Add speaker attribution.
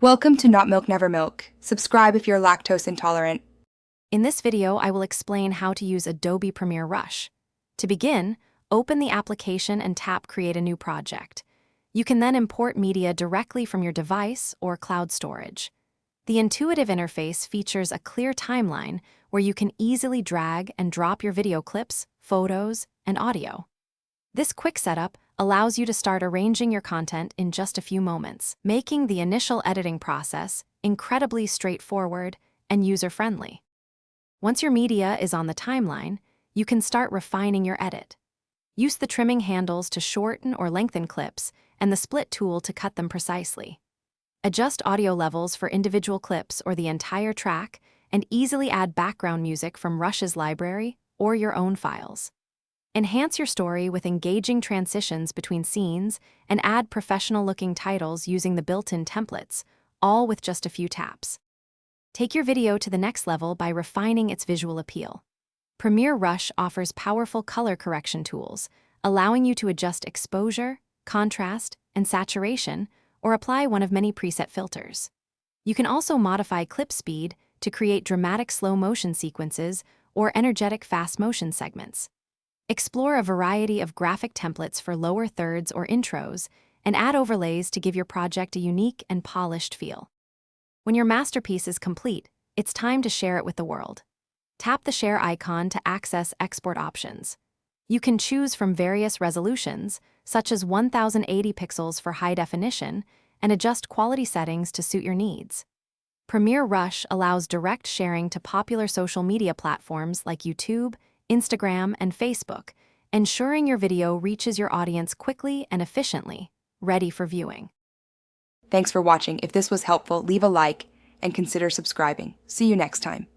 Speaker 1: Welcome to Not Milk Never Milk. Subscribe if you're lactose intolerant.
Speaker 2: In this video, I will explain how to use Adobe Premiere Rush. To begin, open the application and tap Create a New Project. You can then import media directly from your device or cloud storage. The intuitive interface features a clear timeline where you can easily drag and drop your video clips, photos, and audio. This quick setup allows you to start arranging your content in just a few moments, making the initial editing process incredibly straightforward and user-friendly. Once your media is on the timeline, you can start refining your edit. Use the trimming handles to shorten or lengthen clips and the split tool to cut them precisely. Adjust audio levels for individual clips or the entire track, and easily add background music from Rush's library or your own files. Enhance your story with engaging transitions between scenes and add professional-looking titles using the built-in templates, all with just a few taps. Take your video to the next level by refining its visual appeal. Premiere Rush offers powerful color correction tools, allowing you to adjust exposure, contrast, and saturation, or apply one of many preset filters. You can also modify clip speed to create dramatic slow-motion sequences or energetic fast-motion segments. Explore a variety of graphic templates for lower thirds or intros, and add overlays to give your project a unique and polished feel. When your masterpiece is complete, it's time to share it with the world. Tap the share icon to access export options. You can choose from various resolutions, such as 1080 pixels for high definition, and adjust quality settings to suit your needs. Premiere Rush allows direct sharing to popular social media platforms like YouTube, Instagram, and Facebook, ensuring your video reaches your audience quickly and efficiently, ready for viewing.
Speaker 1: Thanks for watching. If this was helpful, leave a like and consider subscribing. See you next time.